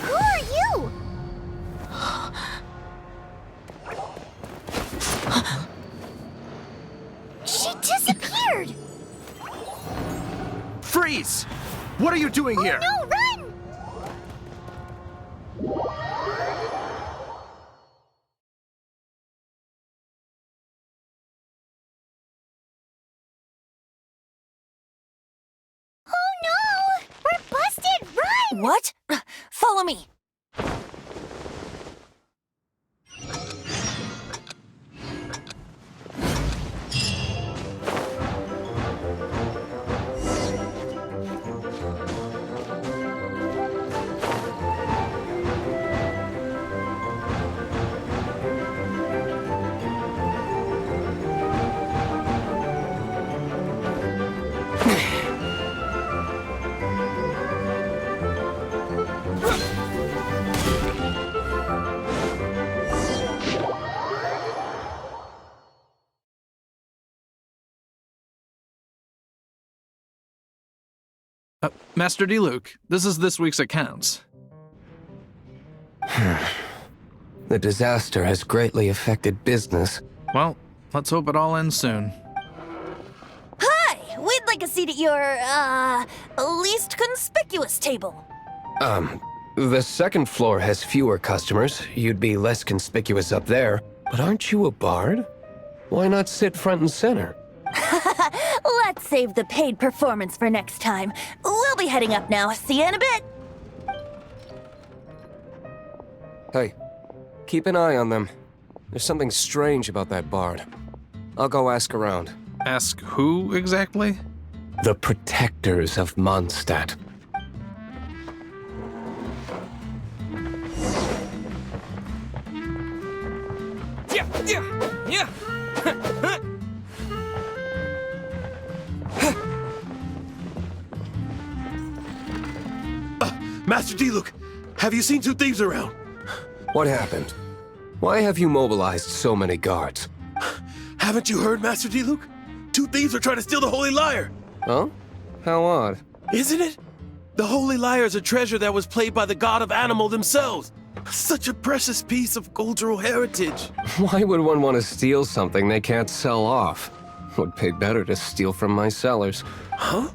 Who are you? She disappeared! Freeze! What are you doing here? No, run! Oh no! We're busted! Run! What? Follow me. Master D-Luke, this is this week's accounts. The disaster has greatly affected business. Well, let's hope it all ends soon. Hi! We'd like a seat at your, least conspicuous table. The second floor has fewer customers. You'd be less conspicuous up there. But aren't you a bard? Why not sit front and center? Let's save the paid performance for next time. We'll be heading up now. See you in a bit. Hey, keep an eye on them. There's something strange about that bard. I'll go ask around. Ask who exactly? The protectors of Mondstadt. Master D-Luke, have you seen two thieves around? What happened? Why have you mobilized so many guards? Haven't you heard, Master D-Luke? Two thieves are trying to steal the Holy Lyre. Oh? How odd. Isn't it? The Holy Lyre is a treasure that was played by the god of animal themselves. Such a precious piece of cultural heritage. Why would one want to steal something they can't sell off? Would pay better to steal from my cellars. Huh?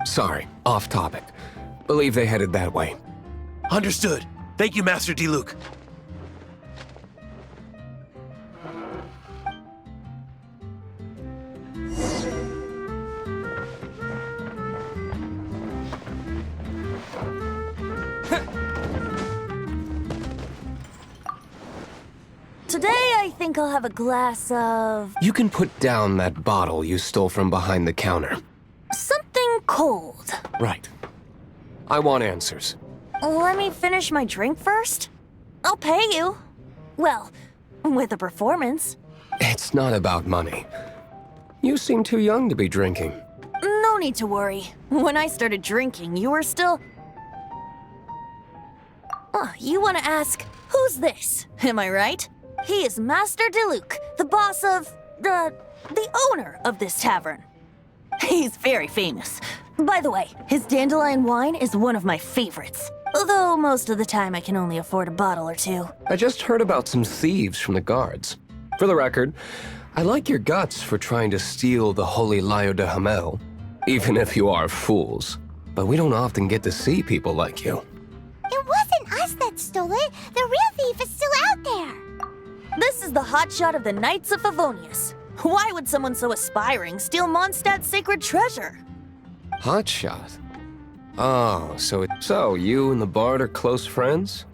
Sorry, off topic. Believe they headed that way. Understood. Thank you, Master D-Luke. Today, I think I'll have a glass of You can put down that bottle you stole from behind the counter. something cold. Right. I want answers. Let me finish my drink first. I'll pay you. Well, with a performance. It's not about money. You seem too young to be drinking. No need to worry. When I started drinking, you were still... You want to ask, who's this? Am I right? He is Master Diluc, the boss of, the owner of this tavern. He's very famous. By the way, his dandelion wine is one of my favorites. Although most of the time I can only afford a bottle or two. I just heard about some thieves from the guards. For the record, I like your guts for trying to steal the Holy Lyre de Hamel, even if you are fools. But we don't often get to see people like you. It wasn't us that stole it. The real thief is still out there. This is the hotshot of the Knights of Favonius. Why would someone so aspiring steal Mondstadt's sacred treasure? Hotshot? Oh, so you and the bard are close friends?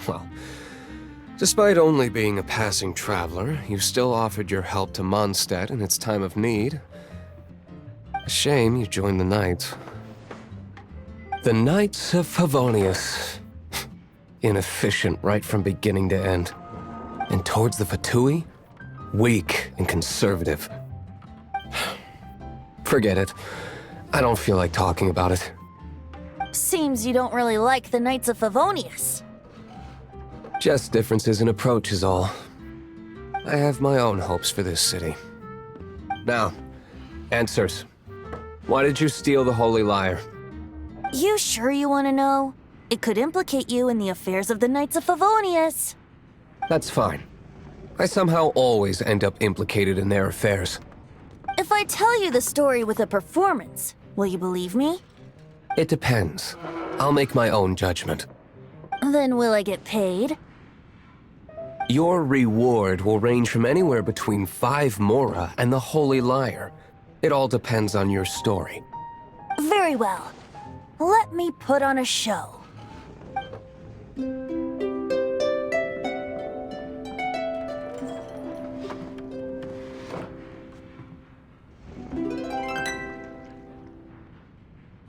Well, despite only being a passing traveler, you still offered your help to Mondstadt in its time of need. A shame you joined the Knights. The Knights of Favonius. Inefficient right from beginning to end. And towards the Fatui, weak and conservative. Forget it. I don't feel like talking about it. Seems you don't really like the Knights of Favonius. Just differences in approach is all. I have my own hopes for this city. Now, answers. Why did you steal the Holy Lyre? You sure you want to know? It could implicate you in the affairs of the Knights of Favonius. That's fine. I somehow always end up implicated in their affairs. If I tell you the story with a performance, will you believe me? It depends. I'll make my own judgment. Then will I get paid? Your reward will range from anywhere between 5 mora and the Holy Lyre. It all depends on your story. Very well. Let me put on a show.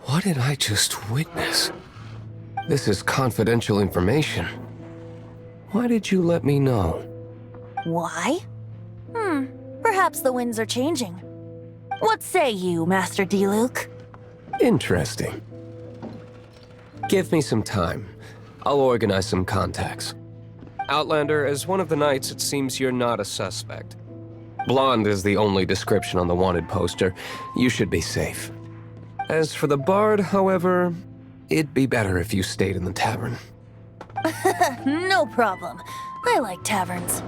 What did I just witness? This is confidential information. Why did you let me know? Why? Perhaps the winds are changing. What say you, Master Diluc? Interesting. Give me some time. I'll organize some contacts. Outlander, as one of the knights, it seems you're not a suspect. Blonde is the only description on the wanted poster. You should be safe. As for the bard, however, it'd be better if you stayed in the tavern. No problem. I like taverns.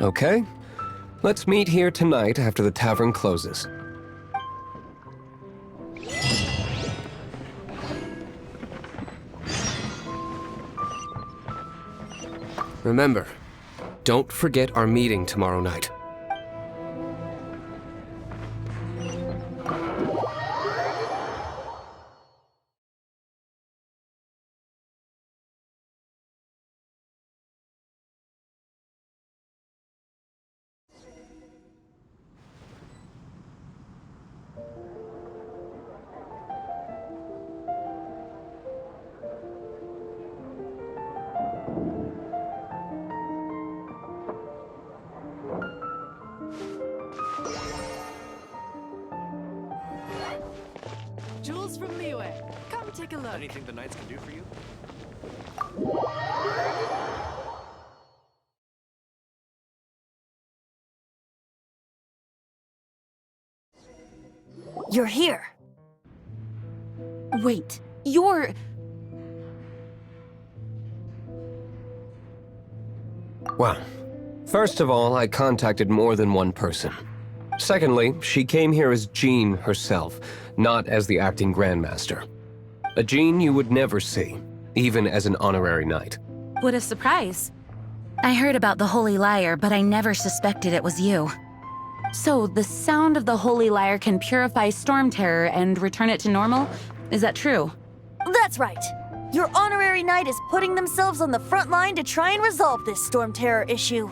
Okay. Let's meet here tonight after the tavern closes. Remember, don't forget our meeting tomorrow night. Jules from Liyue. Come take a look. Anything the Knights can do for you? You're here. Wait, you're... Well, first of all, I contacted more than one person. Secondly, she came here as Jean herself, not as the acting Grandmaster. A Jean you would never see, even as an honorary knight. What a surprise. I heard about the Holy Lyre, but I never suspected it was you. So, the sound of the Holy Lyre can purify Storm Terror and return it to normal? Is that true? That's right. Your honorary knight is putting themselves on the front line to try and resolve this Storm Terror issue.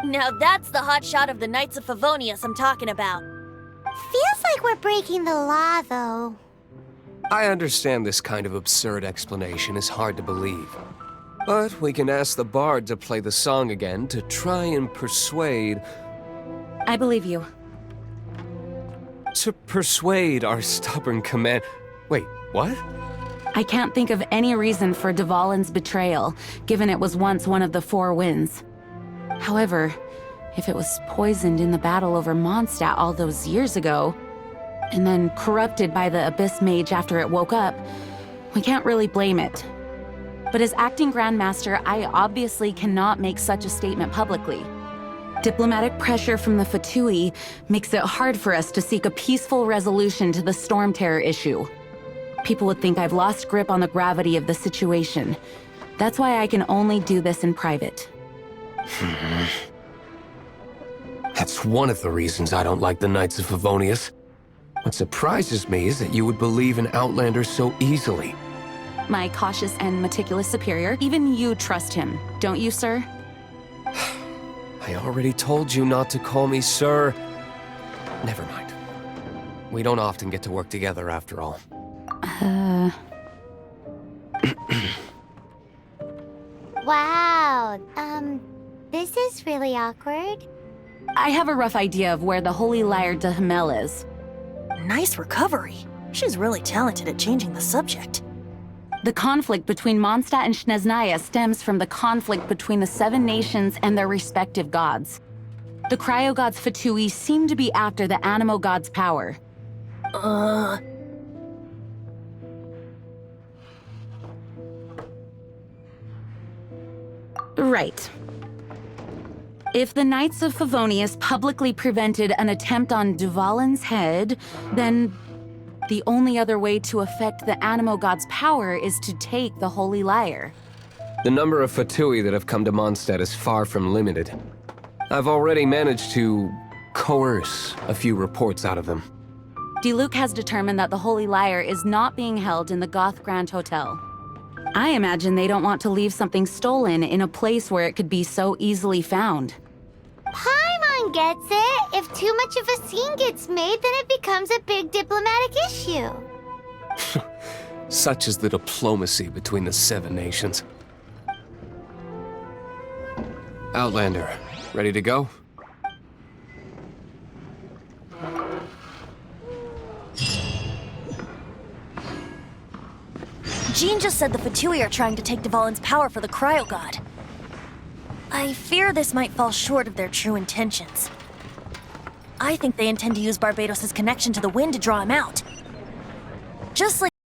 Now that's the hotshot of the Knights of Favonius I'm talking about. Feels like we're breaking the law, though. I understand this kind of absurd explanation is hard to believe. But we can ask the bard to play the song again to try and persuade... I believe you. To persuade our stubborn command... Wait, what? I can't think of any reason for dvalin's betrayal, given it was once one of the Four Winds. However, if it was poisoned in the battle over Mondstadt all those years ago, and then corrupted by the Abyss Mage after it woke up, we can't really blame it. But as acting Grandmaster, I obviously cannot make such a statement publicly. Diplomatic pressure from the Fatui makes it hard for us to seek a peaceful resolution to the Storm Terror issue. People would think I've lost grip on the gravity of the situation. That's why I can only do this in private. That's one of the reasons I don't like the Knights of Favonius. What surprises me is that you would believe in Outlanders so easily. My cautious and meticulous superior, even you trust him, don't you, sir? I already told you not to call me sir. Never mind. We don't often get to work together after all. Wow. This is really awkward. I have a rough idea of where the Holy Lyre de Himmel is. Nice recovery. She's really talented at changing the subject. The conflict between Mondstadt and Snezhnaya stems from the conflict between the Seven Nations and their respective gods. The cryo-gods Fatui seem to be after the Animo god's power. Right. If the Knights of Favonius publicly prevented an attempt on dvalin's head, then the only other way to affect the Animo god's power is to take the Holy Lyre. The number of Fatui that have come to Mondstadt is far from limited. I've already managed to coerce a few reports out of them. Diluc has determined that the Holy Lyre is not being held in the Goth Grand Hotel. I imagine they don't want to leave something stolen in a place where it could be so easily found. Paimon gets it. If too much of a scene gets made, then it becomes a big diplomatic issue. Such is the diplomacy between the Seven Nations. Outlander, ready to go? Jean just said the Fatui are trying to take dvalin's power for the cryo god. I fear this might fall short of their true intentions. I think they intend to use Barbados' connection to the wind to draw him out. Just like